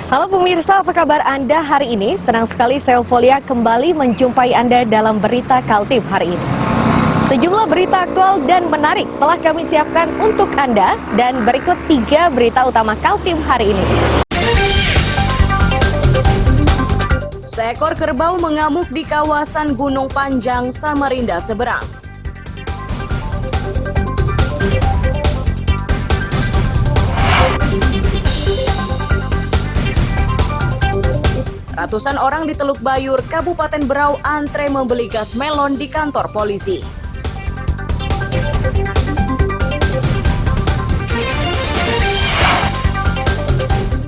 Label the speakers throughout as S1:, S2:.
S1: Halo pemirsa, apa kabar Anda hari ini? Senang sekali saya Eufolia kembali menjumpai Anda dalam berita Kaltim hari ini. Sejumlah berita aktual dan menarik telah kami siapkan untuk Anda dan berikut 3 berita utama Kaltim hari ini.
S2: Seekor kerbau mengamuk di kawasan Gunung Panjang, Samarinda seberang. Ratusan orang di Teluk Bayur, Kabupaten Berau antre membeli gas melon di kantor polisi.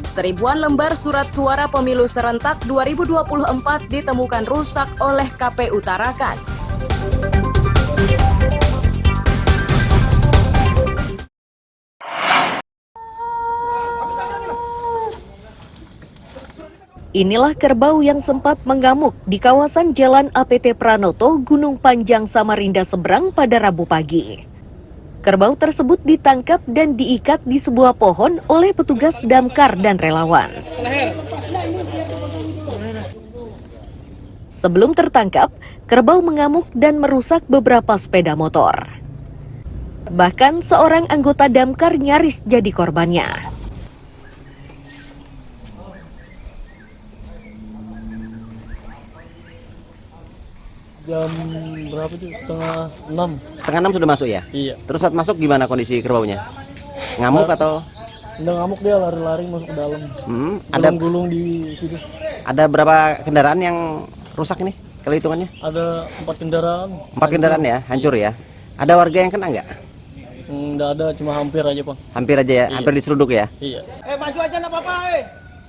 S2: Seribuan lembar surat suara pemilu serentak 2024 ditemukan rusak oleh KPU Tarakan.
S1: Inilah kerbau yang sempat mengamuk di kawasan Jalan APT Pranoto, Gunung Panjang, Samarinda seberang pada Rabu pagi. Kerbau tersebut ditangkap dan diikat di sebuah pohon oleh petugas damkar dan relawan. Sebelum tertangkap, kerbau mengamuk dan merusak beberapa sepeda motor. Bahkan seorang anggota damkar nyaris jadi korbannya.
S3: Jam berapa tuh? Setengah 6.
S4: Setengah 6 sudah masuk ya?
S3: Iya.
S4: Terus saat masuk gimana kondisi kerbaunya? Ngamuk atau?
S3: Udah ngamuk, dia lari-lari masuk ke dalam.
S4: Ada
S3: gulung di situ.
S4: Ada berapa kendaraan yang rusak ini? Kalau hitungannya?
S3: Ada 4 kendaraan.
S4: 4 kendaraan ya, hancur ya. Ada warga yang kena nggak?
S3: Nggak ada, cuma hampir aja, Bang.
S4: Hampir aja ya,
S3: Iya.
S4: hampir diseruduk ya.
S3: Iya.
S5: Maju aja nggak apa-apa,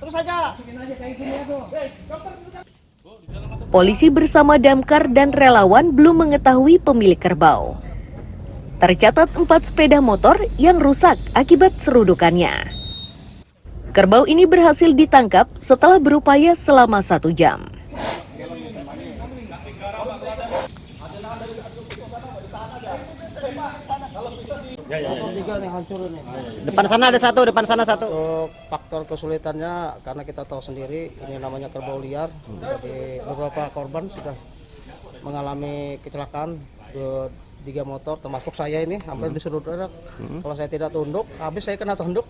S5: terus aja.
S1: Polisi bersama damkar dan relawan belum mengetahui pemilik kerbau. Tercatat 4 sepeda motor yang rusak akibat serudukannya. Kerbau ini berhasil ditangkap setelah berupaya selama 1 jam.
S4: Depan sana ada satu, depan sana satu.
S5: Faktor kesulitannya karena kita tahu sendiri ini namanya kerbau liar. Jadi beberapa korban sudah mengalami kecelakaan 3 motor, termasuk saya ini hampir diseruduk. Kalau saya tidak tunduk, habis saya kena tunduk.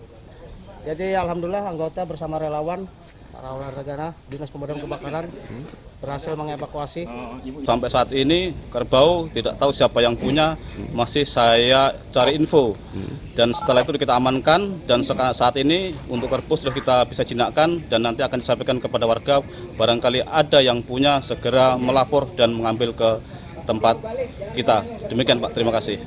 S5: Jadi alhamdulillah anggota bersama relawan negara Dinas Pemadam Kebakaran berhasil mengevakuasi.
S6: Sampai saat ini kerbau tidak tahu siapa yang punya, masih saya cari info. Dan setelah itu kita amankan dan saat ini untuk kerbau sudah kita bisa jinakkan dan nanti akan disampaikan kepada warga. Barangkali ada yang punya segera melapor dan mengambil ke tempat kita. Demikian Pak, terima kasih.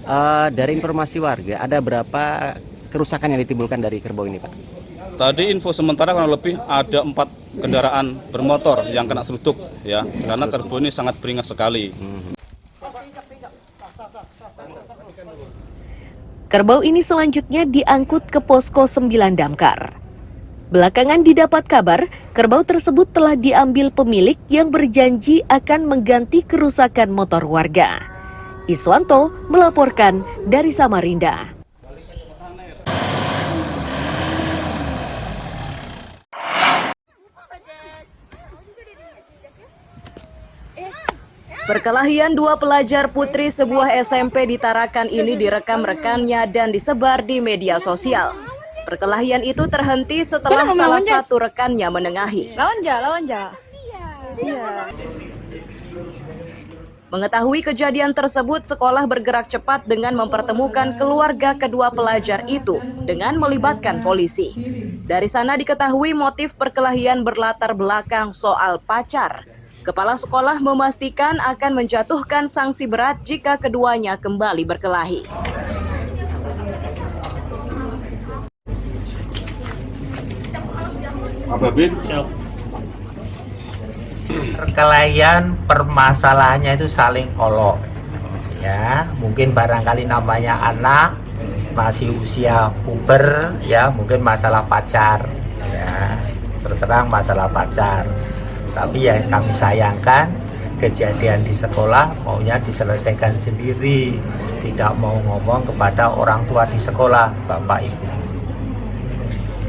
S4: Dari informasi warga, ada berapa kerusakan yang ditimbulkan dari kerbau ini Pak?
S6: Tadi info sementara kurang lebih ada 4 kendaraan bermotor yang kena seruduk ya, karena kerbau ini sangat beringas sekali.
S1: Kerbau ini selanjutnya diangkut ke posko 9 damkar. Belakangan didapat kabar, kerbau tersebut telah diambil pemilik yang berjanji akan mengganti kerusakan motor warga. Iswanto melaporkan dari Samarinda.
S2: Perkelahian 2 pelajar putri sebuah SMP di Tarakan ini direkam rekannya dan disebar di media sosial. Perkelahian itu terhenti setelah salah satu rekannya menengahi.
S7: Lawan ja. Iya.
S2: Mengetahui kejadian tersebut, sekolah bergerak cepat dengan mempertemukan keluarga kedua pelajar itu dengan melibatkan polisi. Dari sana diketahui motif perkelahian berlatar belakang soal pacar. Kepala sekolah memastikan akan menjatuhkan sanksi berat jika keduanya kembali berkelahi.
S8: Apa Bin?
S9: Perkelahian permasalahannya itu saling olok. Ya, mungkin barangkali namanya anak masih usia puber, ya mungkin masalah pacar. Ya, terserang masalah pacar. Tapi ya kami sayangkan kejadian di sekolah maunya diselesaikan sendiri, tidak mau ngomong kepada orang tua di sekolah, Bapak Ibu.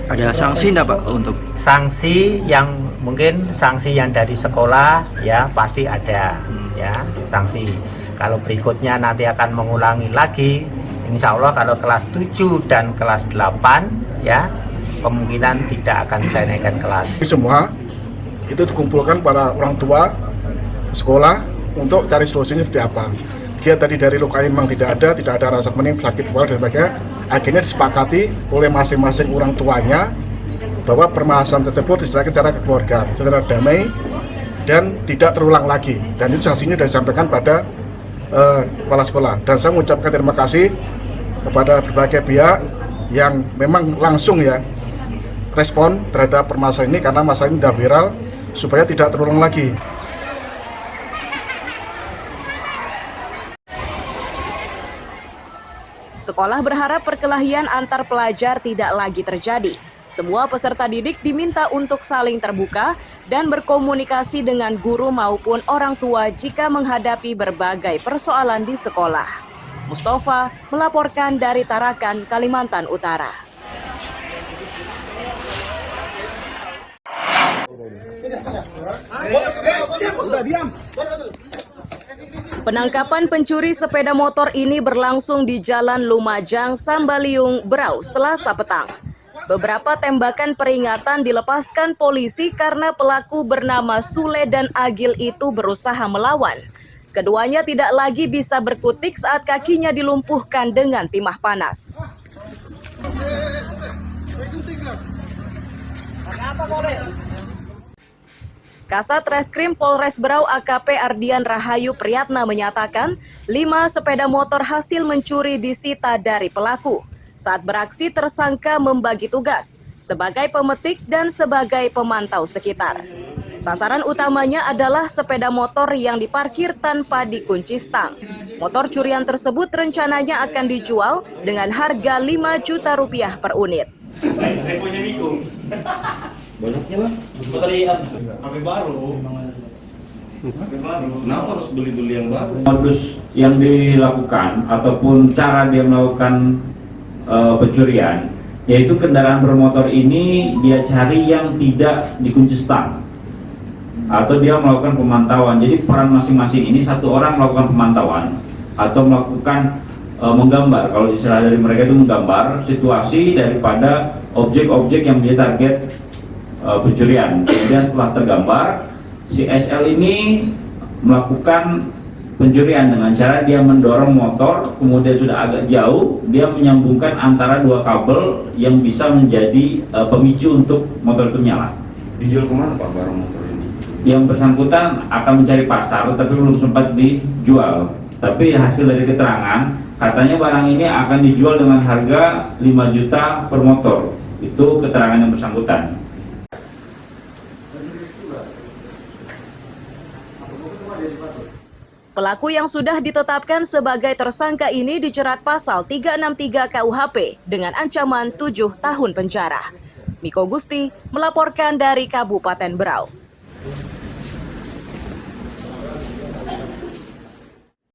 S8: Ada sanksi enggak Pak untuk
S9: Sanksi yang mungkin sanksi yang dari sekolah ya pasti ada ya sanksi. Kalau berikutnya nanti akan mengulangi lagi, insya Allah kalau kelas 7 dan kelas 8 ya kemungkinan tidak akan saya naikkan kelas.
S10: Semua itu dikumpulkan para orang tua sekolah untuk cari solusinya seperti apa. Dia tadi dari luka memang tidak ada rasa pening, sakit kepala dan sebagainya. Akhirnya disepakati oleh masing-masing orang tuanya bahwa permasalahan tersebut diserahkan secara kekeluargaan, secara damai dan tidak terulang lagi. Dan itu sanksinya sudah disampaikan pada kepala sekolah. Dan saya mengucapkan terima kasih kepada berbagai pihak yang memang langsung ya respon terhadap permasalahan ini, karena masalah ini sudah viral, supaya tidak terulang lagi.
S2: Sekolah berharap perkelahian antar pelajar tidak lagi terjadi. Semua peserta didik diminta untuk saling terbuka dan berkomunikasi dengan guru maupun orang tua jika menghadapi berbagai persoalan di sekolah. Mustafa melaporkan dari Tarakan, Kalimantan Utara. Penangkapan pencuri sepeda motor ini berlangsung di Jalan Lumajang, Sambaliung, Berau, Selasa petang. Beberapa tembakan peringatan dilepaskan polisi karena pelaku bernama Sule dan Agil itu berusaha melawan. Keduanya tidak lagi bisa berkutik saat kakinya dilumpuhkan dengan timah panas. Kasat Reskrim Polres Berau AKP Ardian Rahayu Priyatna menyatakan 5 sepeda motor hasil mencuri disita dari pelaku. Saat beraksi tersangka membagi tugas sebagai pemetik dan sebagai pemantau sekitar. Sasaran utamanya adalah sepeda motor yang diparkir tanpa dikunci stang. Motor curian tersebut rencananya akan dijual dengan harga 5 juta rupiah per unit.
S11: Banyaknya lah. HP baru. Kenapa harus beli yang baru?
S12: Modus yang dilakukan ataupun cara dia melakukan pencurian, yaitu kendaraan bermotor ini dia cari yang tidak dikunci stang atau dia melakukan pemantauan. Jadi peran masing-masing ini, satu orang melakukan pemantauan atau melakukan menggambar, kalau istilah dari mereka itu menggambar situasi daripada objek-objek yang dia target pencurian. Kemudian setelah tergambar, si SL ini melakukan pencurian dengan cara dia mendorong motor, kemudian sudah agak jauh, dia menyambungkan antara 2 kabel yang bisa menjadi pemicu untuk motor itu menyala.
S11: Dijual kemana Pak barang motor ini?
S12: Yang bersangkutan akan mencari pasar, tapi belum sempat dijual. Tapi hasil dari keterangan, katanya barang ini akan dijual dengan harga 5 juta per motor. Itu keterangan yang bersangkutan.
S2: Pelaku yang sudah ditetapkan sebagai tersangka ini dijerat pasal 363 KUHP dengan ancaman 7 tahun penjara. Miko Gusti melaporkan dari Kabupaten Berau.